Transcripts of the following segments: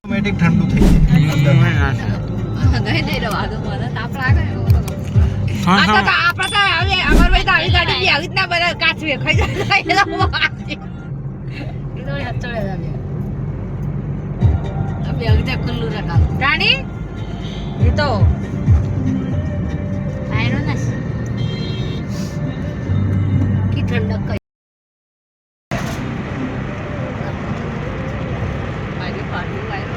automatic ઠંડુ થઈ જાય નહીં રવા દો મને તાપ લાગે આ તો આપણે તો આવે અમાર ભાઈ તો આવી ગાડી આવી જ ના બધા કાચવે ખાઈ જાય એ તો હચળે જાય અબે અગજા ખુલ્લું રખા રાણી એ તો આયરો ના કી ઠંડક કઈ મારી પાડી વાયરો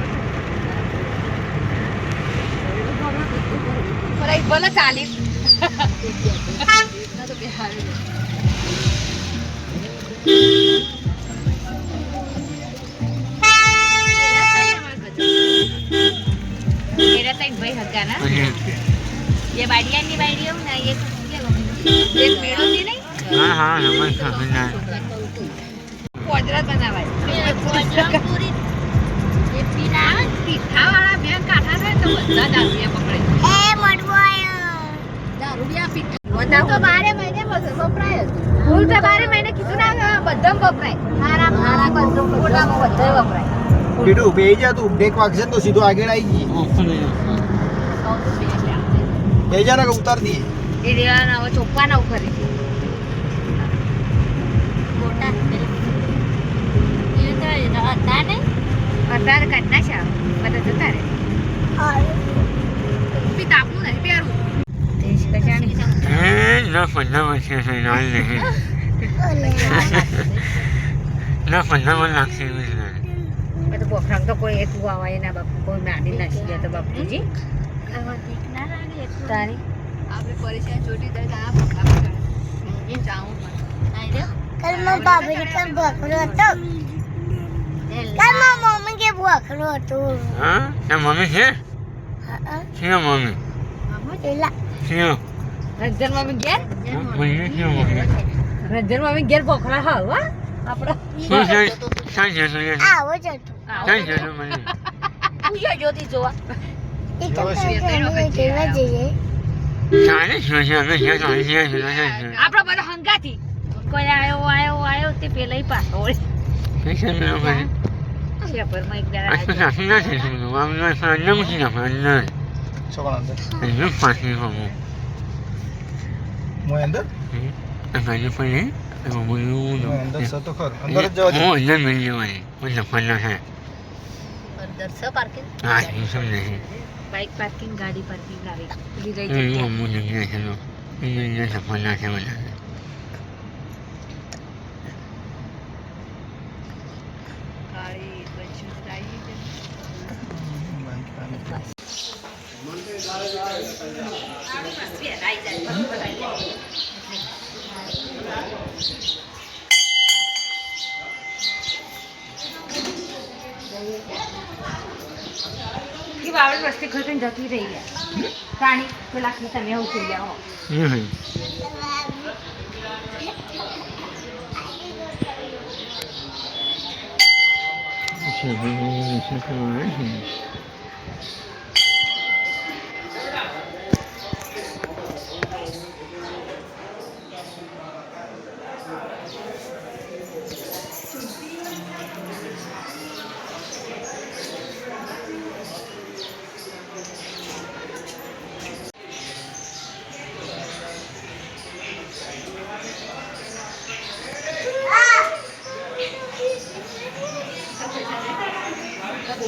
પર એક ભલે ચાલી ના તો બિહાર मेरा तो एक भाई हक्का ना ये बाड़िया नहीं बाड़िया ना ये एक पेड़ो थी नहीं हाँ हाँ नमन समझना पोजरा बनावाय पोजरा पूरी ये पीना તીઠા વાળા બે કાઠા થાય તો બધા દારૂડિયા પકડે એ મડવાયો દારૂડિયા પીઠા વંદા તો 12 મહિને વપરાય ફૂલ તો 12 મહિને કીધું ના બધામ વપરાય હારા કંટ્રોલ કોડામાં બધા વપરાય કીધું બે જા તું બ્રેક વાગશે તો સીધો આગળ આવી ગઈ બે જા ને ઉતાર દી એ રેવાના હવે ચોકવાના ઉપર મોટા એ તો હતા ને અત્યારે કાઢના છે બધા જતા રે બી તાપનું નહીં પહેરવું દેશ કચાણી ના પંદર વર્ષે છે નાલ નહીં ના 15 વર્ષ લાગશે તો બોખરાંગ તો કોઈ એટલું આવાય ના બાપુ કોઈ નાની નાસી ગયા તો બાપુજી તારી આપણે પરેશાન છોટી દે આ આપણે જાઉં કલ માં બાબરી કલ બોકરો હતો કલ માં મમ્મી કે બોકરો હતો હા તાર મમ્મી છે હા છે મમ્મી પેલા છે રંજન મમ્મી ઘેર મમ્મી છે મમ્મી રંજન મમ્મી ઘેર બોખરા હા આપડે શું છે સાંજે જોઈએ આવો જ હતો સાંજે મને પૂજા જોતી જોવા એ કઈ કેવા જઈએ ચાલે શું છે અમે જે ચાલે છે આપડે બધા હંગાથી કોઈ આયો તે પેલા પાછો વળે પૈસા મેળવો મને છે પર માં એક આજ દાડા પછી આખી ના છે આમને સાંજે મૂકી નાખો અંદર છોકરા અંદર એનું પાછી હોવું મોય અંદર આ ગાડી પડે એમાં બોલું મોય અંદર છે તો ખર અંદર જ જવા દે હું અંદર મળી જવાની કોઈ લખવાના છે અંદર છે પાર્કિંગ હા એ સબ નહીં બાઇક પાર્કિંગ ગાડી પાર્કિંગ આવી પેલી એ રહી અમુક જગ્યાએ છે તો એ લખવાના છે બધા ગાડી બચી આવી બાવળ વસ્તી ખોટું જતી રહી ગયા રાણી પેલા તમે એવું થઈ ગયા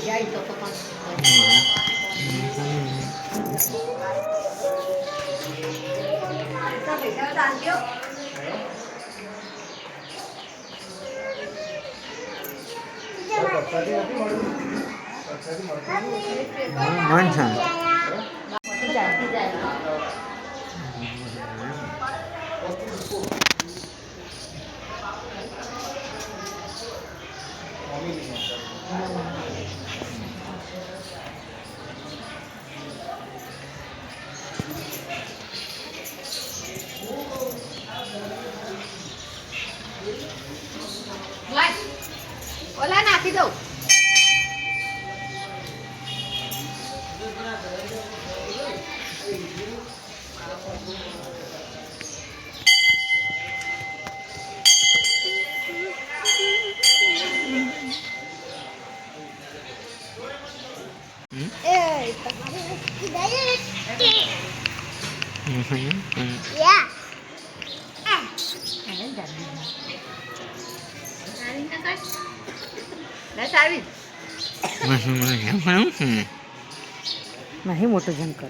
જાય તો મન છે ઓલા નાખી દઉં બસ મને કેમ કરવું છે ને નહીં મોટો જન કરો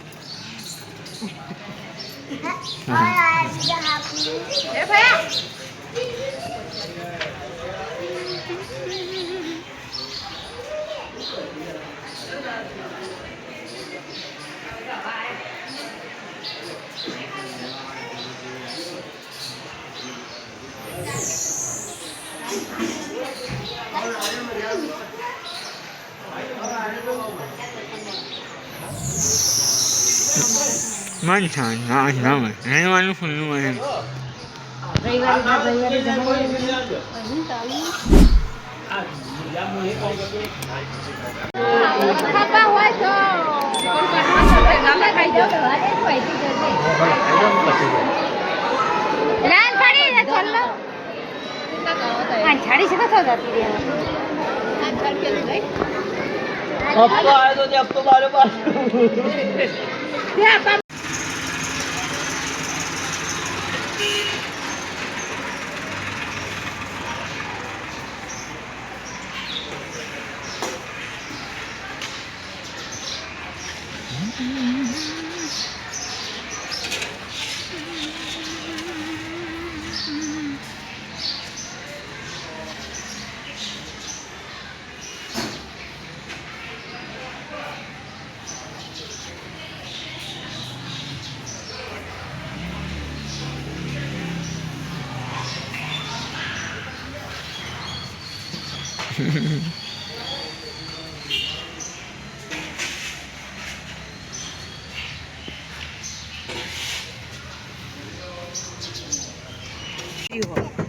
મન થાય ના ગમે રહેવાનું ખુલ્લું હોય છાડી શકો છો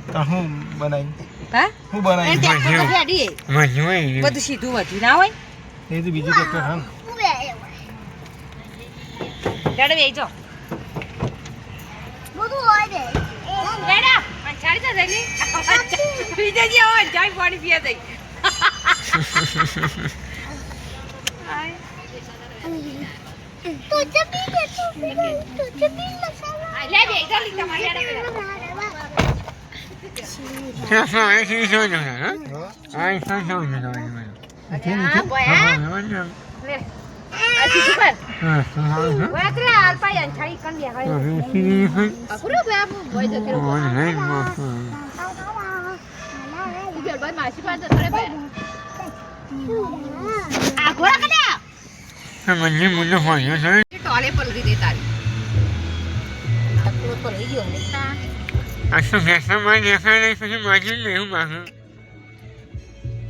તો હું બનાવી હા હું બનાવી બધું સીધું વધુ ના હોય એ તો બીજું ટ્રેક્ટર હા ડડવે જો બધું હોય દે રેડા પણ છાડી તો જઈ બીજા જે હોય જાય પાણી પીયા જઈ તો જબી દે તો જબી મસાલા લે બે જલ્દી તમારી આડે હા શું શું ને હા શું શું ને હા બોયા લે આ સીધું કર બોયા કરે હાલ પાઈ અંછાડી કન લે હોય અકુરો બોયા બોય જતે રો ઉબેર બાદ માસી પાસે થરે બે આ ઘોડા કડા મને મુન્નો હોય છે ટોલે પર લઈ દે તારી અકુરો પર લઈ ગયો ને આ શું કેસા માં દેખાય નહીં પછી માજી નહીં માંગુ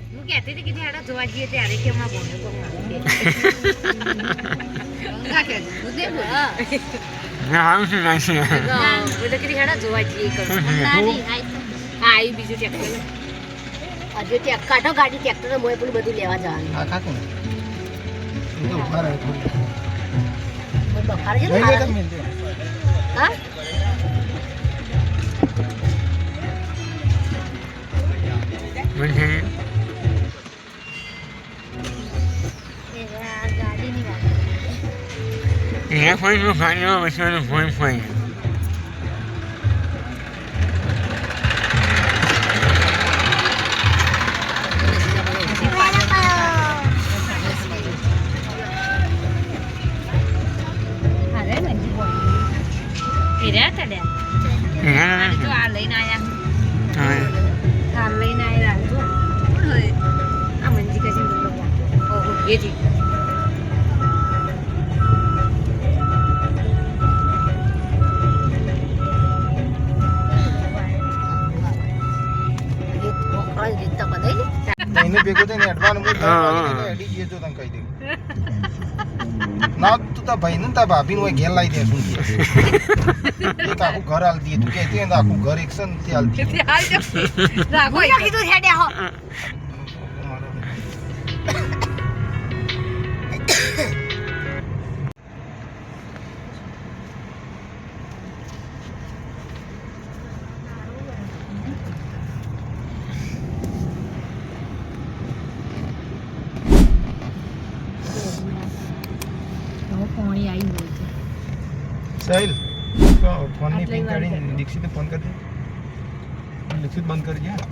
હું કહેતી હતી કે આડા જોવા જઈએ ત્યારે કે માં બોલે તો ગંગા કે દૂધે બોલ ના આવું શું લાગશે બોલે કે આડા જોવા જઈએ કર નાની આઈ બીજું ટ્રેક્ટર આજે ટ્રેક્ટર કાઢો ગાડી ટ્રેક્ટર મોય પેલું બધું લેવા જવાનું આ ખાતું એ તો ઉભા રહે થોડી બફાર છે લઈ લે તમે મિલ દે હા મને ગાડીની વાત એ કોઈ નું ખાલી વસ્તુનું ફોન ફોન અરે મંજી બોલ એ રહ્યા તડ્યા જો આ લઈને આયા આ લઈને આયા જો આ મંજી કશે બોલો ઓહો એ જી એને ભેગો થઈને એડવાનું બોલ એડી ગયો તો તને કહી દઉં ના તું તા ભાઈ ને તા ભાભી નું ઘેર લાવી દે શું એક આખું ઘર હાલ દે તું કહેતી હોય ને આખું ઘર એક્શન થી હાલ દે રાખો કીધું હેડ્યા હો પાણી આવી ગયું છે સાહિલ ફોન ની પિન કાઢીને દીક્ષિતને ફોન કરી દે લીધું બંધ કરી ગયા